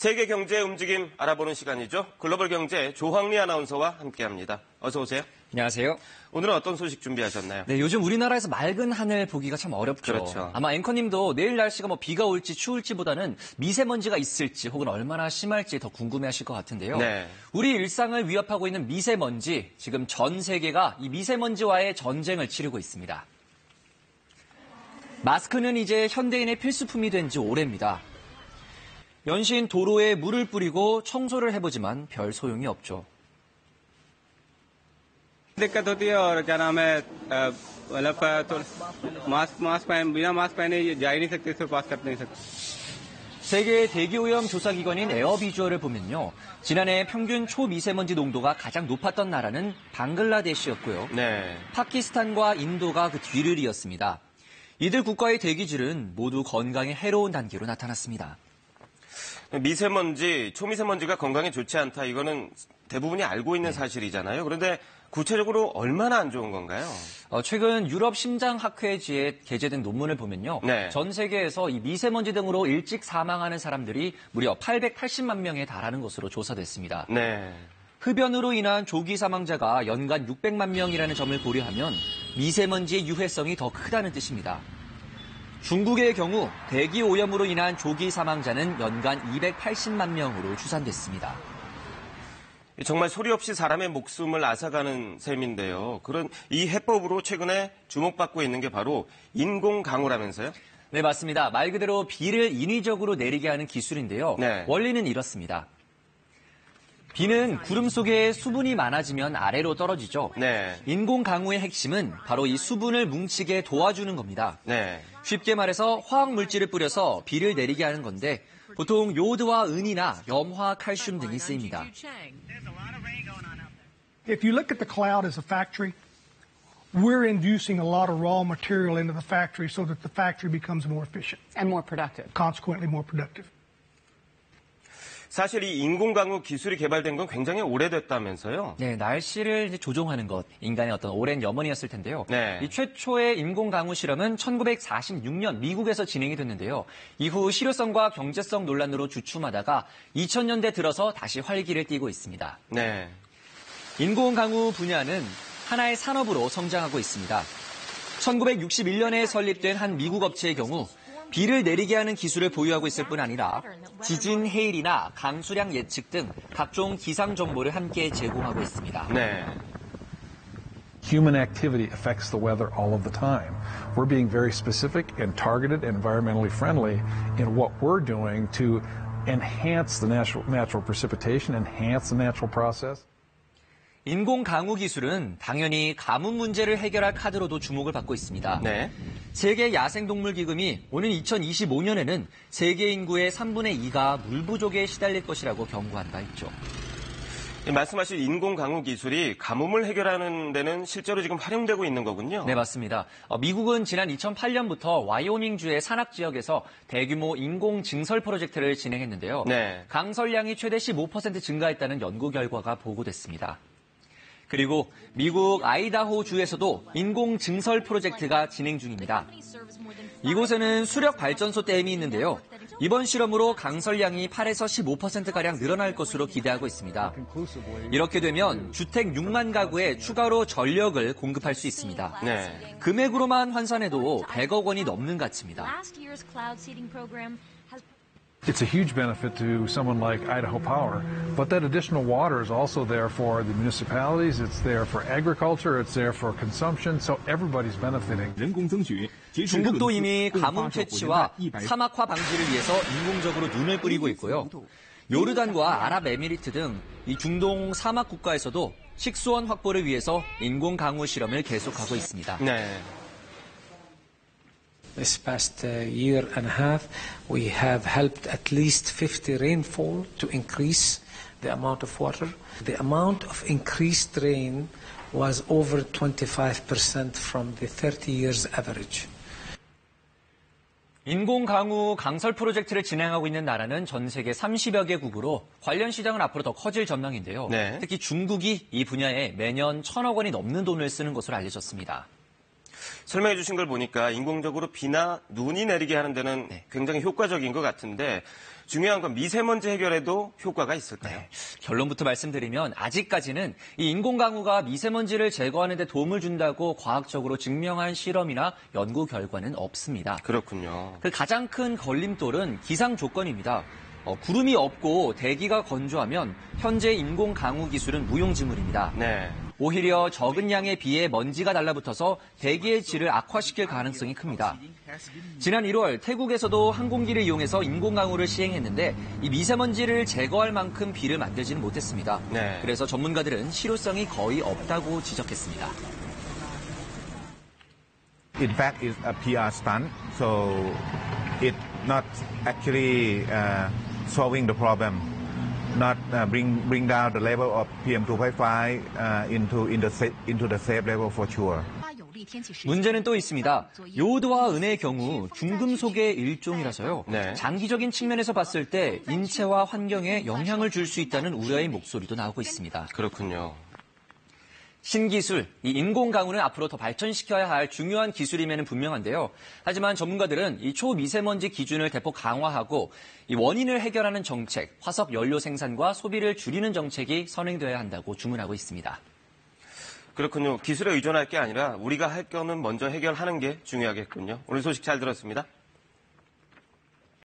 세계 경제 움직임 알아보는 시간이죠. 글로벌 경제 조황리 아나운서와 함께합니다. 어서 오세요. 안녕하세요. 오늘은 어떤 소식 준비하셨나요? 네, 요즘 우리나라에서 맑은 하늘 보기가 참 어렵죠. 그렇죠. 아마 앵커님도 내일 날씨가 비가 올지 추울지보다는 미세먼지가 있을지 혹은 얼마나 심할지 더 궁금해하실 것 같은데요. 네. 우리 일상을 위협하고 있는 미세먼지, 지금 전 세계가 이 미세먼지와의 전쟁을 치르고 있습니다. 마스크는 이제 현대인의 필수품이 된 지 오래입니다. 연신 도로에 물을 뿌리고 청소를 해보지만 별 소용이 없죠. दिक्कत होती है और क्या नाम है मतलब तो मास्क बिना मास्क पहने जा ही नहीं सकते इसको पास कर नहीं सकते. 세계 대기오염 조사기관인 에어비주얼을 보면요. 지난해 평균 초미세먼지 농도가 가장 높았던 나라는 방글라데시였고요. 네. 파키스탄과 인도가 그 뒤를 이었습니다. 이들 국가의 대기질은 모두 건강에 해로운 단계로 나타났습니다. 미세먼지, 초미세먼지가 건강에 좋지 않다. 이거는 대부분이 알고 있는 사실이잖아요. 그런데 구체적으로 얼마나 안 좋은 건가요? 최근 유럽 심장학회지에 게재된 논문을 보면요. 네. 전 세계에서 이 미세먼지 등으로 일찍 사망하는 사람들이 무려 880만 명에 달하는 것으로 조사됐습니다. 네. 흡연으로 인한 조기 사망자가 연간 600만 명이라는 점을 고려하면 미세먼지의 유해성이 더 크다는 뜻입니다. 중국의 경우 대기 오염으로 인한 조기 사망자는 연간 280만 명으로 추산됐습니다. 정말 소리 없이 사람의 목숨을 앗아가는 셈인데요. 그런 이 해법으로 최근에 주목받고 있는 게 바로 인공강우라면서요? 네, 맞습니다. 말 그대로 비를 인위적으로 내리게 하는 기술인데요. 네. 원리는 이렇습니다. 비는 구름 속에 수분이 많아지면 아래로 떨어지죠. 네. 인공강우의 핵심은 바로 이 수분을 뭉치게 도와주는 겁니다. 네. 쉽게 말해서 화학 물질을 뿌려서 비를 내리게 하는 건데 보통 요드와 은이나 염화, 칼슘 등이 쓰입니다. If you look at the cloud as a factory, we're inducing a lot of raw material into the factory so that the factory becomes more efficient. And more productive. Consequently more productive. 사실 이 인공강우 기술이 개발된 건 굉장히 오래됐다면서요? 네, 날씨를 이제 조종하는 것, 인간의 어떤 오랜 염원이었을 텐데요. 네. 이 최초의 인공강우 실험은 1946년 미국에서 진행이 됐는데요. 이후 실효성과 경제성 논란으로 주춤하다가 2000년대 들어서 다시 활기를 띠고 있습니다. 네. 인공강우 분야는 하나의 산업으로 성장하고 있습니다. 1961년에 설립된 한 미국 업체의 경우 비를 내리게 하는 기술을 보유하고 있을 뿐 아니라 지진, 해일이나 강수량 예측 등 각종 기상 정보를 함께 제공하고 있습니다. 네. Human activity affects the weather all of the time. We're being very specific and targeted and environmentally friendly in what we're doing to enhance the natural precipitation, enhance the natural process. 인공강우 기술은 당연히 가뭄 문제를 해결할 카드로도 주목을 받고 있습니다. 네. 세계 야생동물기금이 오는 2025년에는 세계 인구의 3분의 2가 물 부족에 시달릴 것이라고 경고한 바 있죠. 말씀하신 인공강우 기술이 가뭄을 해결하는 데는 실제로 지금 활용되고 있는 거군요. 네, 맞습니다. 미국은 지난 2008년부터 와이오밍주의 산악 지역에서 대규모 인공 증설 프로젝트를 진행했는데요. 네. 강설량이 최대 15% 증가했다는 연구 결과가 보고됐습니다. 그리고 미국 아이다호주에서도 인공 증설 프로젝트가 진행 중입니다. 이곳에는 수력 발전소 댐이 있는데요. 이번 실험으로 강설량이 8에서 15%가량 늘어날 것으로 기대하고 있습니다. 이렇게 되면 주택 6만 가구에 추가로 전력을 공급할 수 있습니다. 네. 금액으로만 환산해도 100억 원이 넘는 가치입니다. It's a huge benefit to someone like Idaho Power, but that additional water is also there for the municipalities, it's there for agriculture, it's there for consumption, so everybody's benefiting. 중국도 이미 가뭄 퇴치와 사막화 방지를 위해서 인공적으로 눈을 뿌리고 있고요. 요르단과 아랍에미리트 등 이 중동 사막 국가에서도 식수원 확보를 위해서 인공 강우 실험을 계속하고 있습니다. 네. This past year and a half, we have helped at least 50 rainfall to increase the amount of water. The amount of increased rain was over 25% from the 30 years average. 인공 강우 강설 프로젝트를 진행하고 있는 나라는 전 세계 30여 개국으로 관련 시장은 앞으로 더 커질 전망인데요. 네. 특히 중국이 이 분야에 매년 1,000억 원이 넘는 돈을 쓰는 것으로 알려졌습니다. 설명해 주신 걸 보니까 인공적으로 비나 눈이 내리게 하는 데는 굉장히 효과적인 것 같은데 중요한 건 미세먼지 해결에도 효과가 있을까요? 결론부터 말씀드리면 아직까지는 이 인공강우가 미세먼지를 제거하는 데 도움을 준다고 과학적으로 증명한 실험이나 연구 결과는 없습니다. 그렇군요. 그 가장 큰 걸림돌은 기상 조건입니다. 구름이 없고 대기가 건조하면 현재 인공강우 기술은 무용지물입니다. 네. 오히려 적은 양의 비에 먼지가 달라붙어서 대기의 질을 악화시킬 가능성이 큽니다. 지난 1월 태국에서도 항공기를 이용해서 인공강우를 시행했는데 이 미세먼지를 제거할 만큼 비를 만들지는 못했습니다. 네. 그래서 전문가들은 실효성이 거의 없다고 지적했습니다. In fact, it's a PR stunt, so it's not actually solving the problem. Not bring down the level of PM2.5 into the safe level for sure. 문제는 또 있습니다. 요오드와 은의 경우 중금속의 일종이라서요. 네. 장기적인 측면에서 봤을 때 인체와 환경에 영향을 줄 수 있다는 우려의 목소리도 나오고 있습니다. 그렇군요. 신기술, 이 인공강우는 앞으로 더 발전시켜야 할 중요한 기술임에는 분명한데요. 하지만 전문가들은 이 초미세먼지 기준을 대폭 강화하고 이 원인을 해결하는 정책, 화석 연료 생산과 소비를 줄이는 정책이 선행되어야 한다고 주문하고 있습니다. 그렇군요. 기술에 의존할 게 아니라 우리가 할 거는 먼저 해결하는 게 중요하겠군요. 오늘 소식 잘 들었습니다.